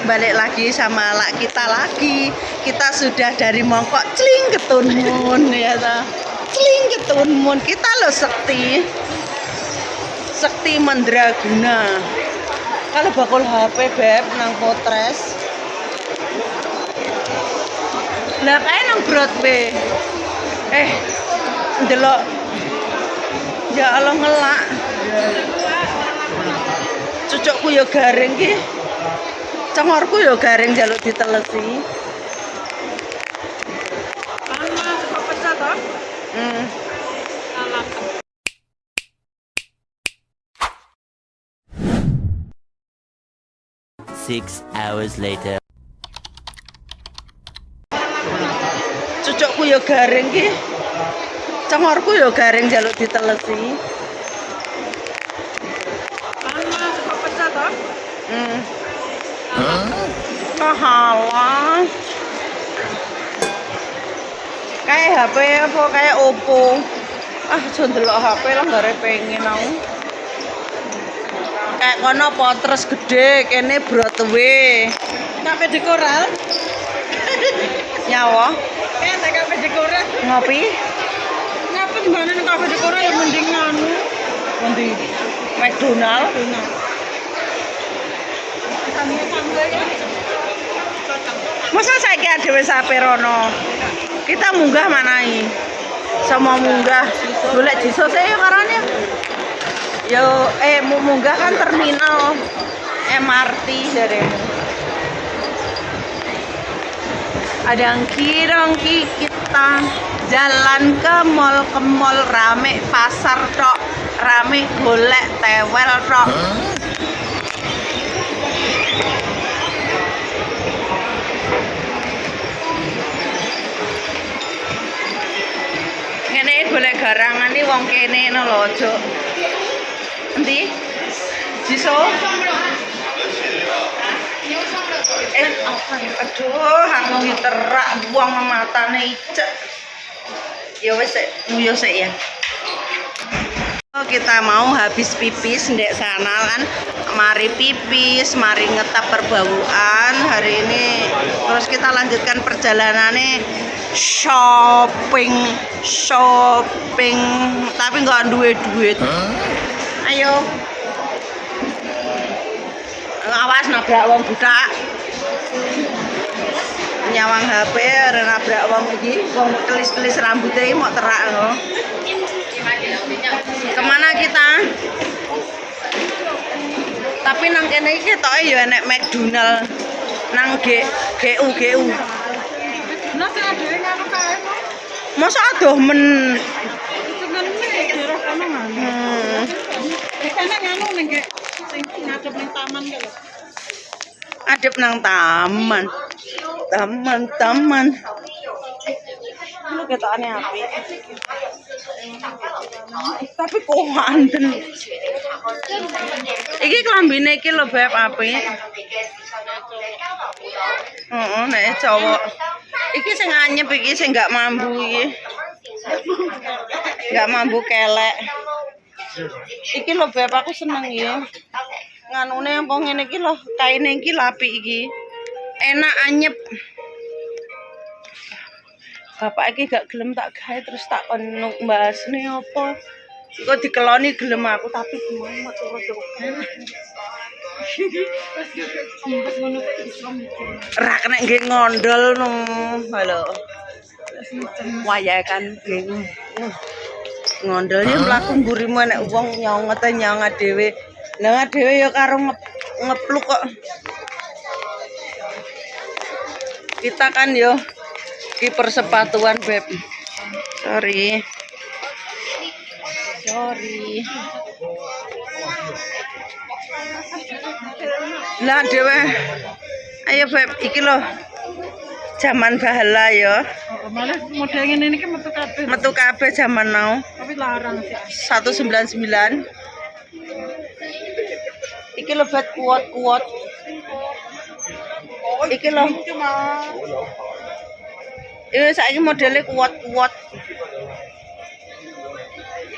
balik lagi sama lak kita lagi. Kita sudah dari Mongkok cling ke Tunmun ya ta. Cling ke Tunmun. Kita lo sekti Mandraguna. Kalau bakul HP beb nang Potres. Lah kae nang Broadway. Ndelok. Ya Allah ngelak. Cucukku ya garing ki. Congorku ya garing jaluk ditelesi. Panas kok pecah toh? Salah. 6 hours later. Cucukku ya garing ki. Congorku ya garing jaluk ditelesi. Panas kok pecah toh? Kahalah. Kayak HP apa kayak Oppo. Aja ndelok HP lah gak pengen aku. Kayak kono Potres gede, kene Broadway. Kafe di Koral. Nyawa Kayak tak kafe di Koral. ngopi. Ngapa di mana nih kafe di Koral yang mending anu? Nanti McDonald. Sambel ya. Masa saiki dhewe sape rono. Kita munggah manai. Sama munggah golek jisos yo karane. Yo mau munggah kan terminal MRT jaremu. Ada yang kirongki kita jalan ke mall rame pasar tok, rame golek tewel tok. Ngene golek garangan iki wong kene no lho, Cuk. Endi? Jiso? Aduh, aku ngiterak buang matane icek. Ya wis sik, nguyu sik ya. Kita mau habis pipis ndek sana kan. Mari pipis, mari ngetap perbauan hari ini. Terus kita lanjutkan perjalanannya shopping, tapi nggak duit. Ayo, awas nabrak wong budak. Nyawang HP, nabrak wong iki, wong kelis-kelis rambutnya mau terak loh. Kemana kita? Tapi nang kene iki ketoke ya enek McDonald nang GU. Nah, sing adewe ngono kae kok. Masa adoh men. Seneng nek daerah kono nganu. Kana nganu ning sing ngadep ning taman ki lho. Adep nang taman. Taman. Lu ketokane apik. Tapi kok anden. Iki klambine iki lho beb apik. Nek cowok. Iki sing anyep iki sing gak mambu iki. Gak mambu kelek. Iki lho beb aku seneng ya. Nganune apa ngene iki lho, kaine iki apik iki. Enak anyep. Bapak iki gak gelem tak gawe terus tak kon mbahasne apa. Engko dikeloni gelem aku tapi gimana turut Ra kena nggih ngondol no. Halo. Wayahe kan nggih. Ngondolnya mlaku mburimu nek wong nyong dhewe. Lah dhewe ya karo ngepluk kok. Kita kan yo ki persepatuan beb. Sorry. Lah dhewe. Ayo beb, iki lho. Zaman bahala ya. Malah model ngene iki metu kabeh zaman now. Tapi larang sih. 199. Iki lho bet kuat. Iki lho. Saiki modelnya kuat.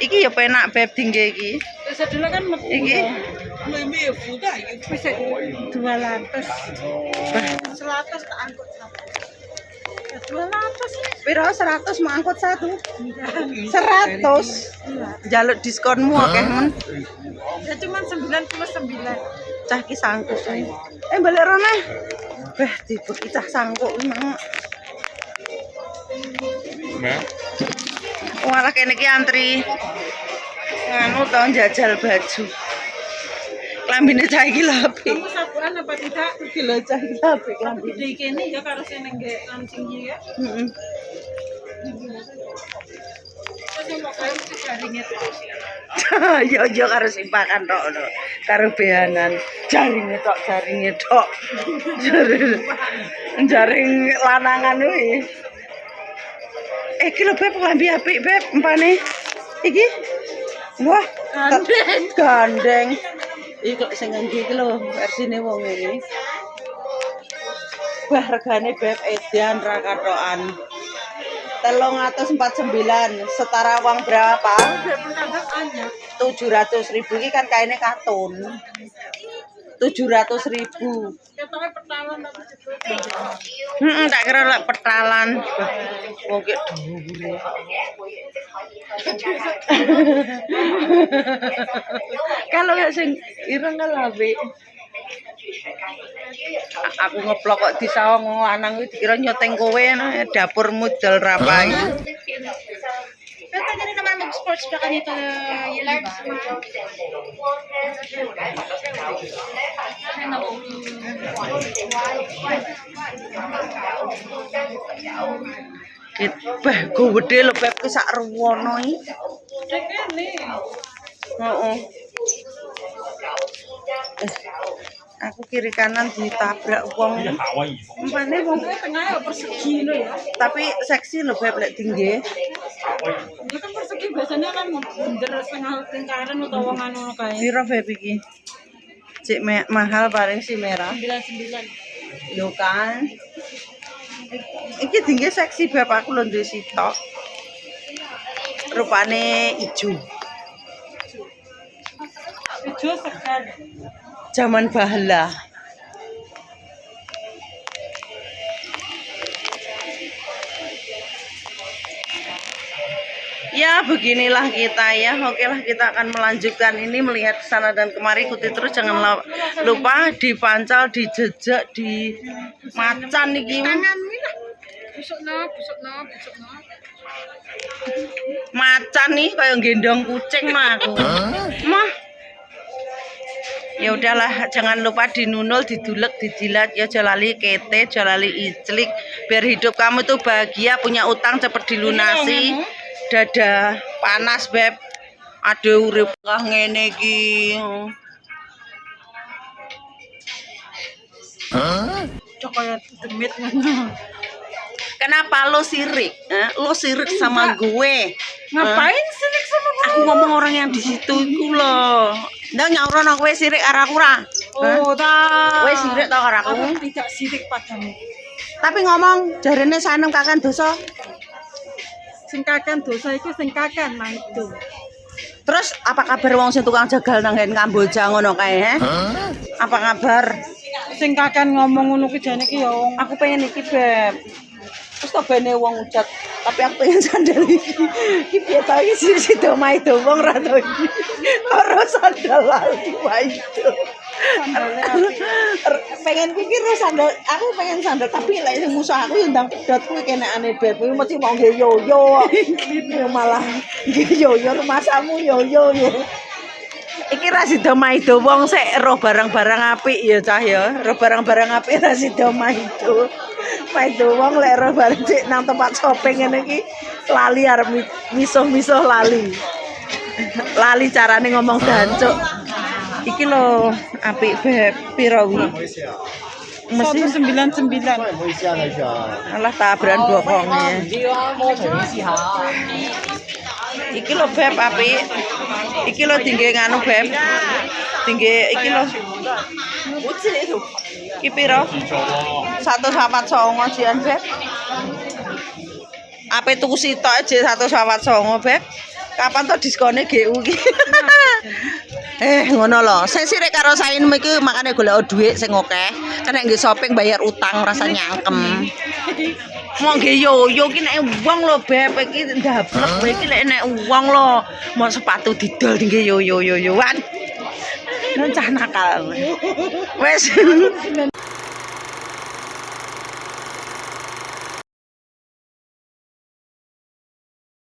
Iki ya penak beb tinggi iki. Sedelo kan metu. Iki Bisa 200. 100 tak angkut satu. 200. Piro 100 mau angkut satu. 100. Jaluk diskonmu akeh men. Ya cuma 99. Cah ki sangkuk. Balik rono. Beh tiba ki cah sangkuk memang. Malah kene ki antri. Anu tau jajal baju. Klambine cah iki lho apik. Kamu sabuan apa tidak? Iki lho cah iki apik klambine. Di kene ya karo sing nggih langsing ya. Heeh. Terus yang mau kayu mesti jaringnya terus. Yo karo simpakan tok lho. Karo behanan. Jaringe tok. Jaring lanangan kuwi. Iki lho Beb klambi apik Beb empane. Iki. Wah, gandeng. Iki kok sing endi iki lho versine wong ini. Wah, regane Beb edan ra katokan. 349 setara uang berapa? 700.000 iki kan kaine katun. 700.000. Ketoknya pertalan tapi Tak kira lek petalan. Wong ki dhuwure. Kalau gak sing ireng kan apik. Aku ngeplok kok disawang wong lanang kuwi dikira nyoteng kowe dapurmu dol rapai. Pero tadi naman mag-sports ka kanito yun ba? Bah, gede lho Beb ki sak ruwono iki. Kene. Heeh. Aku kiri kanan ditabrak wong. Empane wong Tengah ya persegi lo ya. tapi seksi lho Beb lek tinggi. Dia kan persegi biasanya kan bener setengah lingkaran atau wong anu kae. Piro Beb iki? Cik mahal paling si merah. 99. Yo kan. Iki tinggi seksi Beb aku lho duwe sitok. Rupane ijo. Ijo segar. Zaman bahala. Ya beginilah kita ya. Oke lah kita akan melanjutkan ini melihat sana dan kemari. Ikuti terus jangan lupa dipancal, dijejak, di macan iki. Busuk no. Macan nih kayak gendong kucing mah aku. Mah. Ya udahlah, jangan lupa dinunul, didulek, dijilat, ya jalali kete, jalali iclik. Biar hidup kamu tuh bahagia, punya utang cepet dilunasi. Dada panas Beb. Aduh urip kah ngene iki. Coklat demit ngono. Kenapa lo sirik? Lo sirik sama gue. Ngapain sirik sama gue? Aku ngomong orang yang di situ iku loh. Ndak nyaurono kowe sirik karo aku ra. Oh, ta. Kowe sirik to karo aku. Aku tidak sirik padamu. Tapi ngomong jarene sanem kakan dosa. Singkakan dosa itu singkakan nah itu. Terus apa kabar wong sing tukang jagal nang nggen Kamboja ngono kae, Apa kabar? Singkakan ngomong ngono ki jane ki ya wong. Aku pengen iki, Beb. Terus to bene wong ucat, tapi aku pengen sandal iki. Iki piye ta iki sido mae do wong ra to iki. Karo sandal lali wae itu. Pengen pikir sandal, aku pengen sandal tapi lek musuh aku yo ndang pedot kuwi kenekane Beb. Kuwi mesti mau nggih yo-yo. Malah nggih yo-yo rumasamu yo-yo yo. Iki ra sida maido wong sik roh barang-barang apik ya cah ya. Roh barang-barang apik ra sida maido. Maido wong lek roh barang cek nang tempat shopping ngene iki lali arep misuh-misuh lali. Lali carane ngomong dancuk. Iki lho apik Beb, piro wi? Mesti 199. alah tabrakan bokonge. Iki lho Beb apik. Iki lho tinggi nganu Beb. Tinggi iki lho. Iki piro? 149 jian Beb. Ape tuku sitok aja 149 Beb. Kapan to diskone GU iki? Ngono lho. Sing sirek karo sainmu iki makane golek dhuwit sing akeh. Kan nek nggih shopping bayar utang rasa nyangkem. Mau nggih yo ki nek wong lho Beb iki ndablek kowe iki nek wong lho mau sepatu didol nggih yo. Wan. Cah nakal. Wes.